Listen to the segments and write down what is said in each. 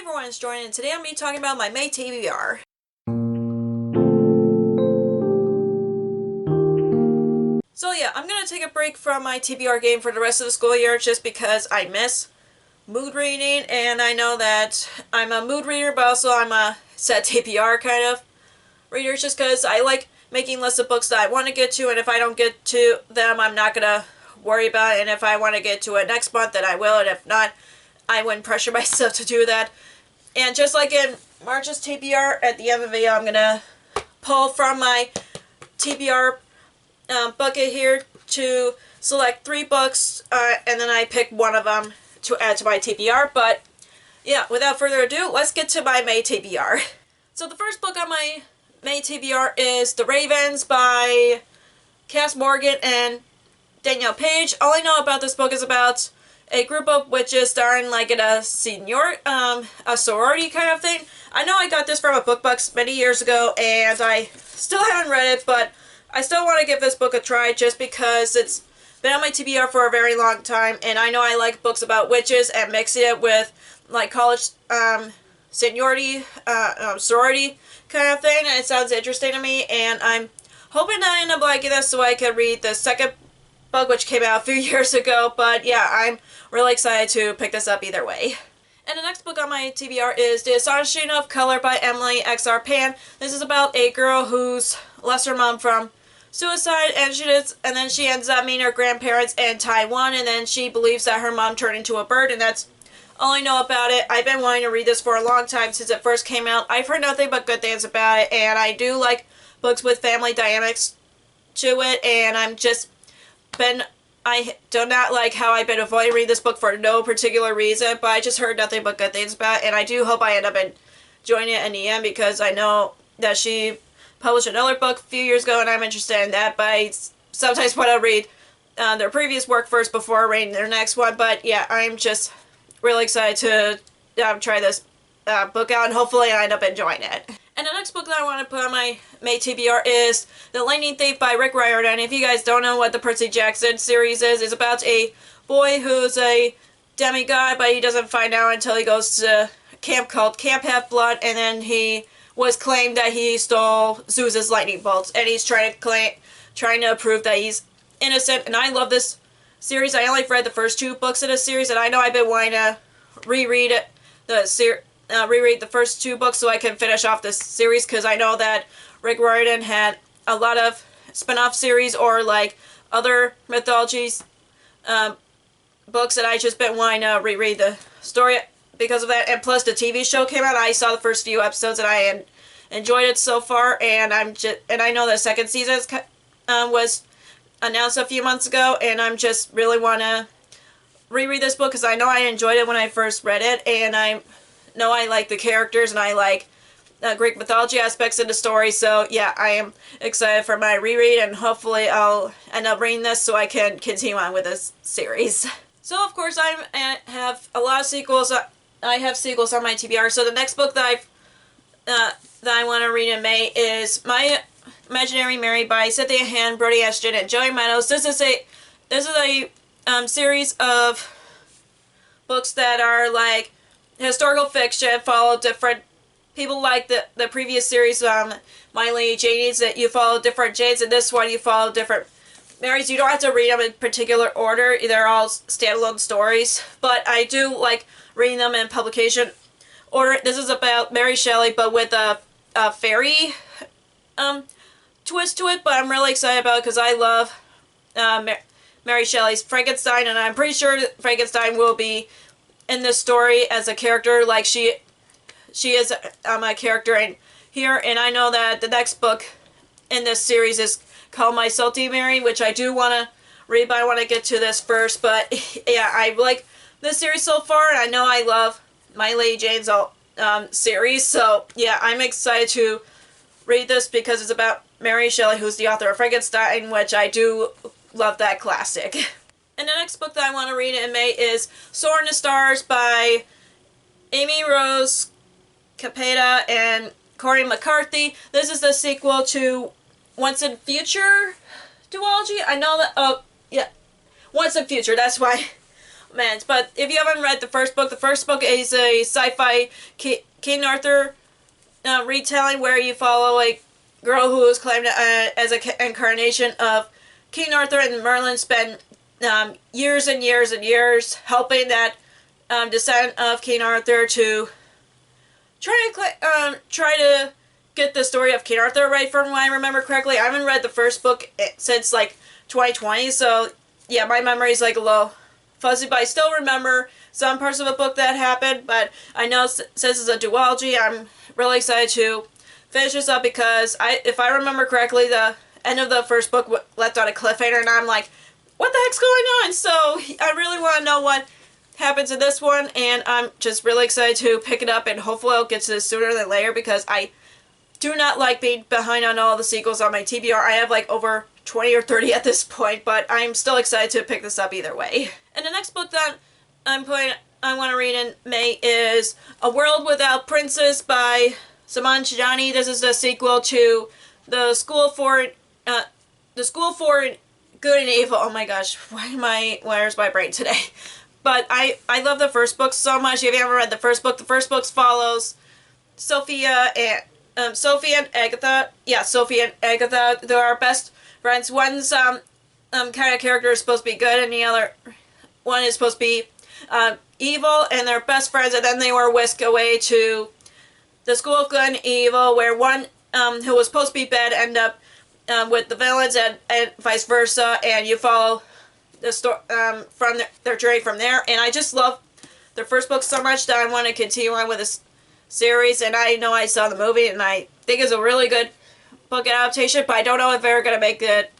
everyone, it's Jordan, and today I'm going to be talking about my May TBR. So yeah, I'm going to take a break from my TBR game for the rest of the school year just because I miss mood reading, and I know that I'm a mood reader, but also I'm a set TBR kind of reader just because I like making lists of books that I want to get to, and if I don't get to them, I'm not going to worry about it, and if I want to get to it next month, then I will, and if not, I wouldn't pressure myself to do that. And just like in March's TBR, at the end of the video, I'm going to pull from my TBR bucket here to select 3 books, and then I pick one of them to add to my TBR. But yeah, without further ado, let's get to my May TBR. So the first book on my May TBR is The Ravens by Cass Morgan and Danielle Page. All I know about this book is about a group of witches starring like in a sorority kind of thing. I know I got this from a book box many years ago, and I still haven't read it, but I still want to give this book a try just because it's been on my TBR for a very long time, and I know I like books about witches and mixing it with like college sorority kind of thing. It sounds interesting to me, and I'm hoping I end up liking this so I can read the second book, which came out a few years ago. But yeah, I'm really excited to pick this up either way. And the next book on my TBR is The Astonishing of Color by Emily X.R. Pan. This is about a girl who's lost her mom from suicide, and then she ends up meeting her grandparents in Taiwan, and then she believes that her mom turned into a bird, and that's all I know about it. I've been wanting to read this for a long time since it first came out. I've heard nothing but good things about it, and I do like books with family dynamics to it, and I do not like how I've been avoiding reading this book for no particular reason, but I just heard nothing but good things about it, and I do hope I end up enjoying it in the end because I know that she published another book a few years ago, and I'm interested in that, but I sometimes want to read their previous work first before reading their next one. But yeah, I'm just really excited to try this book out, and hopefully I end up enjoying it. And the next book that I want to put on my May TBR is The Lightning Thief by Rick Riordan. If you guys don't know what the Percy Jackson series is, it's about a boy who's a demigod, but he doesn't find out until he goes to a camp called Camp Half-Blood, and then he was claimed that he stole Zeus's lightning bolts, and he's trying to prove that he's innocent. And I love this series. I only read the first 2 books in the series, and I know I've been wanting to reread the first 2 books so I can finish off this series, because I know that Rick Riordan had a lot of spin-off series or like other mythologies books that I just been wanting to reread the story because of that. And plus the TV show came out. I saw the first few episodes and I enjoyed it so far, and I know the second season was announced a few months ago, and I'm just really want to reread this book because I know I enjoyed it when I first read it, and I know I like the characters and I like Greek mythology aspects in the story. So yeah, I am excited for my reread, and hopefully I'll end up reading this so I can continue on with this series. So of course I have a lot of sequels. I have sequels on my TBR. So the next book that I want to read in May is My Imaginary Mary by Cynthia Han, Brody Ashton, and Joey Meadows. This is a series of books that are like historical fiction, follow different people like the previous series, My Lady Jane's, that you follow different Janes, and this one you follow different Marys. You don't have to read them in particular order. They're all standalone stories, but I do like reading them in publication order. This is about Mary Shelley, but with a fairy twist to it, but I'm really excited about it because I love Mary Shelley's Frankenstein, and I'm pretty sure that Frankenstein will be in this story as a character, like she is a character in here. And I know that the next book in this series is called My Salty Mary, which I do want to read, but I want to get to this first. But yeah, I like this series so far, and I know I love My Lady Jane's series, so yeah, I'm excited to read this because it's about Mary Shelley, who's the author of Frankenstein, which I do love that classic. And the next book that I want to read in May is Soar in the Stars by Amy Rose Capeta and Corey McCarthy. This is the sequel to Once in Future duology. I know that, oh, yeah, Once in Future, that's why Man, but if you haven't read the first book is a sci-fi King Arthur retelling where you follow a girl who is claimed as an incarnation of King Arthur, and Merlin spent years and years and years helping that descendant of King Arthur to try to get the story of King Arthur right, from what I remember correctly. I haven't read the first book since like 2020, so yeah, my memory's like a little fuzzy, but I still remember some parts of a book that happened. But I know since it's a duology, I'm really excited to finish this up because if I remember correctly, the end of the first book left on a cliffhanger, and I'm like, what the heck's going on? So I really want to know what happens in this one, and I'm just really excited to pick it up, and hopefully I'll get to this sooner than later because I do not like being behind on all the sequels on my TBR. I have like over 20 or 30 at this point, but I'm still excited to pick this up either way. And the next book that I want to read in May is A World Without Princes by Saman Chijani. This is the sequel to the School for Good and Evil. Oh my gosh, where's my brain today? But I love the first book so much. If you haven't read the first book follows Sophia and Agatha. Yeah, Sophia and Agatha. They're our best friends. One's kind of character is supposed to be good, and the other one is supposed to be evil, and they're best friends. And then they were whisked away to the School of Good and Evil, where one who was supposed to be bad ended up with the villains, and vice versa. And you follow the story from their journey from there. And I just love their first book so much that I want to continue on with this series. And I know I saw the movie, and I think it's a really good book adaptation, but I don't know if they're going to make it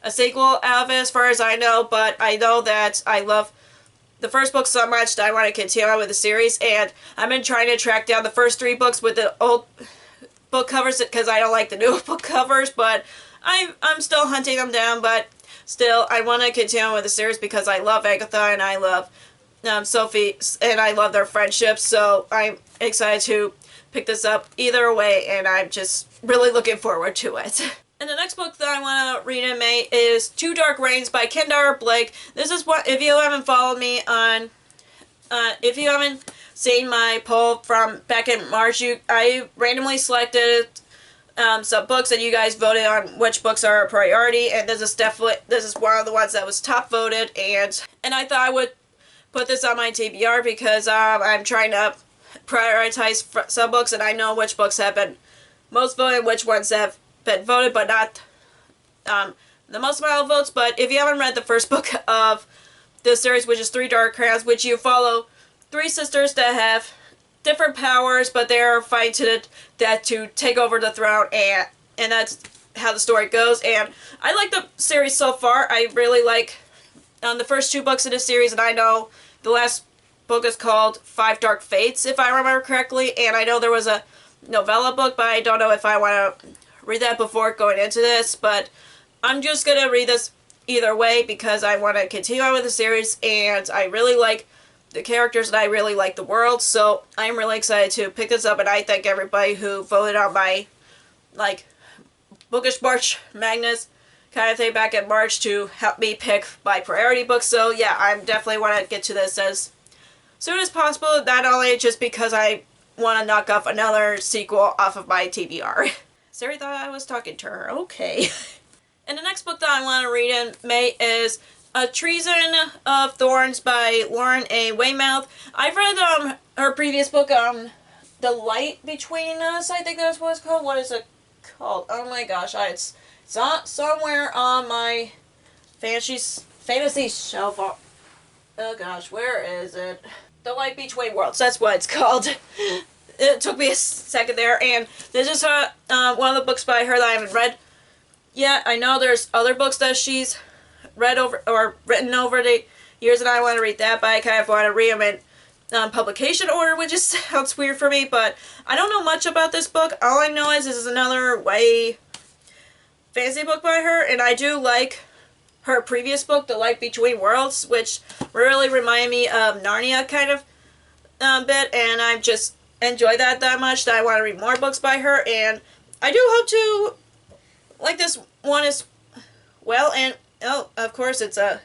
a sequel out of it as far as I know. But I know that I love the first book so much that I want to continue on with the series, and I've been trying to track down the first 3 books with the old book covers because I don't like the new book covers, but I'm still hunting them down. But still, I want to continue with the series because I love Agatha and I love Sophie, and I love their friendship, so I'm excited to pick this up either way, and I'm just really looking forward to it. And the next book that I want to read in May is Two Dark Reigns by Kendara Blake. This is what, if you haven't followed me on, if you haven't seen my poll from back in March, I randomly selected some books, and you guys voted on which books are a priority, and this is one of the ones that was top voted, and I thought I would put this on my TBR because I'm trying to prioritize some books, and I know which books have been most voted, which ones have been voted, but not the most amount of votes. But if you haven't read the first book of this series, which is Three Dark Crowns, which you follow 3 sisters that have different powers, but they're fighting to take over the throne, and that's how the story goes. And I like the series so far. I really like the first 2 books in the series, and I know the last book is called Five Dark Fates, if I remember correctly, and I know there was a novella book, but I don't know if I want to read that before going into this. But I'm just going to read this either way because I want to continue on with the series, and I really like the characters, and I really like the world, so I'm really excited to pick this up, and I thank everybody who voted on my, like, Bookish March Magnus kind of thing back in March to help me pick my priority books. So yeah, I definitely want to get to this as soon as possible, not only just because I want to knock off another sequel off of my TBR. Sari thought I was talking to her. Okay. And the next book that I want to read in May is A Treason of Thorns by Lauren A. Weymouth. I've read her previous book, The Light Between Us, I think that's what it's called. What is it called? Oh my gosh, it's somewhere on my fantasy shelf. Oh gosh, where is it? The Light Between Worlds, that's what it's called. It took me a second there, and this is one of the books by her that I haven't read yet. I know there's other books that she's read over or written over the years, and I want to read that, but I kind of want to read them in publication order, which just sounds weird for me. But I don't know much about this book. All I know is this is another way fantasy book by her, and I do like her previous book, The Light Between Worlds, which really reminded me of Narnia kind of bit, and I just enjoy that much that I want to read more books by her, and I do hope to like this one as well. And oh, of course, it's a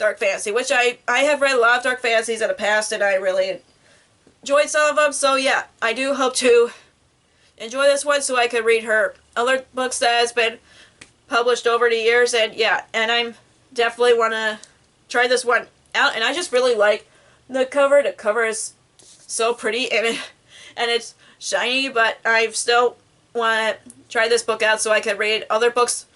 dark fantasy, which I have read a lot of dark fantasies in the past, and I really enjoyed some of them. So yeah, I do hope to enjoy this one so I could read her other books that has been published over the years. And yeah, and I'm definitely want to try this one out. And I just really like the cover. The cover is so pretty, and it's shiny, but I still want to try this book out so I can read other books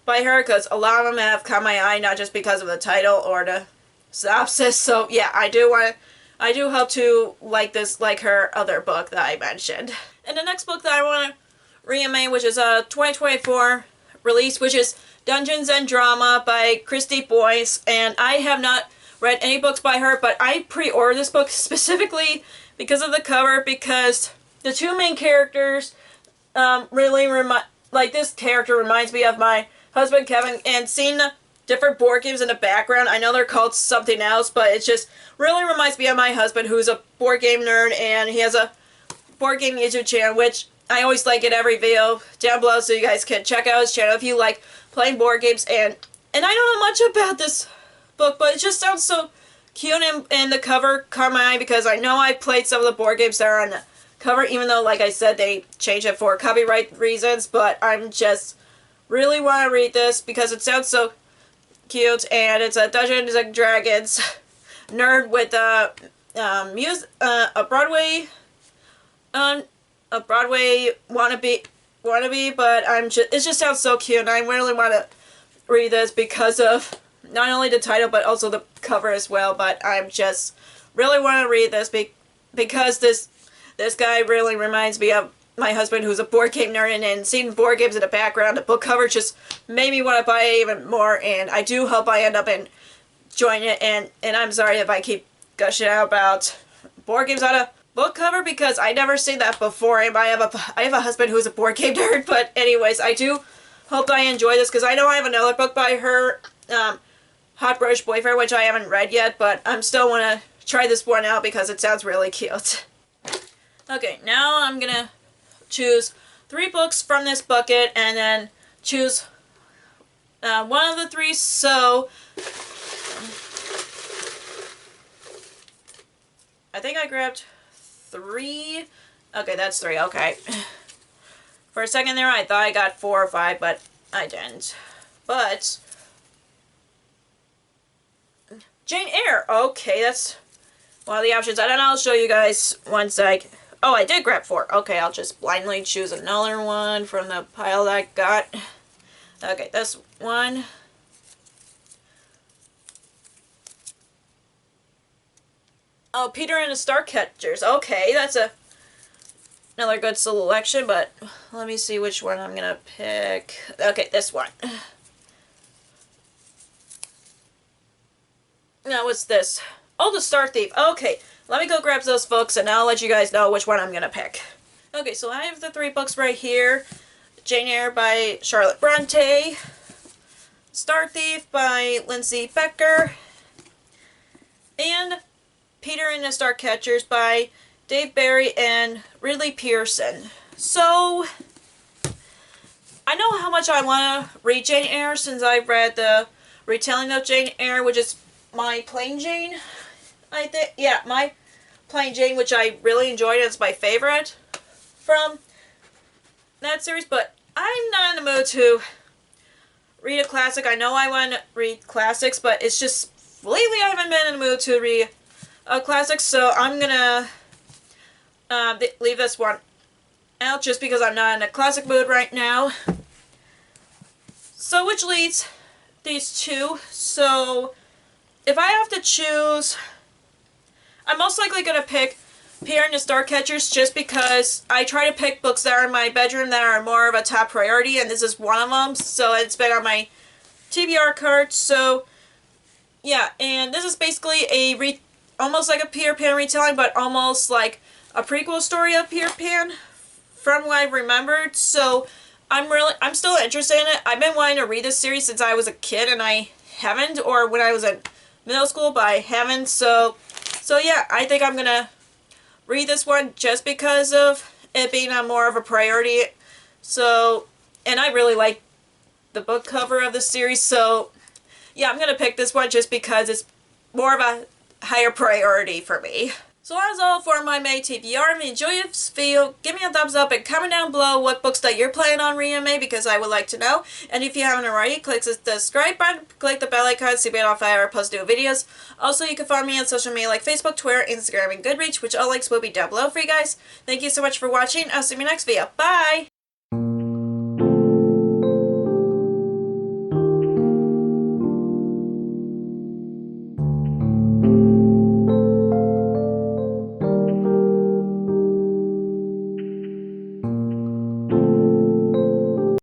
by her, because a lot of them have caught my eye, not just because of the title or the synopsis. So yeah, I do hope to like this, like her other book that I mentioned. And the next book that I want to recommend, which is a 2024 release, which is Dungeons and Drama by Christy Boyce. And I have not read any books by her, but I pre-ordered this book specifically because of the cover, because the two main characters really this character reminds me of my husband Kevin, and seeing the different board games in the background, I know they're called something else, but it just really reminds me of my husband, who's a board game nerd, and he has a board game YouTube channel, which I always link in every video down below so you guys can check out his channel if you like playing board games. And I don't know much about this book, but it just sounds so cute, and the cover caught my eye because I know I played some of the board games that are on the cover, even though, like I said, they changed it for copyright reasons. But I'm just really want to read this because it sounds so cute, and it's a Dungeons and Dragons nerd with a Broadway wannabe, but it just sounds so cute, and I really want to read this because of not only the title but also the cover as well. But I'm just really want to read this because this guy really reminds me of my husband, who's a board game nerd, and seeing board games in the background, the book cover just made me want to buy it even more, and I do hope I end up enjoying it. And I'm sorry if I keep gushing out about board games on a book cover, because I never seen that before, and I have a husband who's a board game nerd. But anyways, I do hope I enjoy this, because I know I have another book by her, Hot British Boyfriend, which I haven't read yet, but I'm still want to try this one out because it sounds really cute. Okay, now I'm gonna choose 3 books from this bucket and then choose one of the 3. So I think I grabbed 3. Okay, that's 3. Okay. For a second there, I thought I got 4 or 5, but I didn't. But Jane Eyre. Okay, that's one of the options. And then I'll show you guys once oh, I did grab 4. Okay, I'll just blindly choose another one from the pile that I got. Okay, this one. Oh, Peter and the Starcatchers. Okay, that's another good selection, but let me see which one I'm gonna pick. Okay, this one. Now, what's this? Oh, the Star Thief. Okay, let me go grab those books, and I'll let you guys know which one I'm gonna pick. Okay, so I have the 3 books right here. Jane Eyre by Charlotte Bronte, Star Thief by Lindsay Becker, and Peter and the Starcatchers by Dave Barry and Ridley Pearson. So, I know how much I want to read Jane Eyre since I've read the retelling of Jane Eyre, which is My Plain Jane, I think. Yeah, My Plain Jane, which I really enjoyed. It's my favorite from that series, but I'm not in the mood to read a classic. I know I want to read classics, but it's just lately I haven't been in the mood to read a classic, so I'm gonna leave this one out just because I'm not in a classic mood right now. So, which leads these 2. So, if I have to choose, I'm most likely going to pick Peter and the Starcatchers just because I try to pick books that are in my bedroom that are more of a top priority, and this is one of them. So it's been on my TBR card. So yeah, and this is basically almost like a Peter Pan retelling, but almost like a prequel story of Peter Pan from what I remembered. So I'm still interested in it. I've been wanting to read this series since I was a kid, and I haven't, or when I was in middle school, but I haven't. So yeah, I think I'm gonna read this one just because of it being a more of a priority. So, and I really like the book cover of the series, so yeah, I'm going to pick this one just because it's more of a higher priority for me. So that's all for my May TBR. If you enjoyed this video, give me a thumbs up and comment down below what books that you're planning on reading in May because I would like to know. And if you haven't already, click the subscribe button, click the bell icon so you get notified when I post new videos. Also, you can find me on social media like Facebook, Twitter, Instagram, and Goodreads, which all links will be down below for you guys. Thank you so much for watching. I'll see you in my next video. Bye!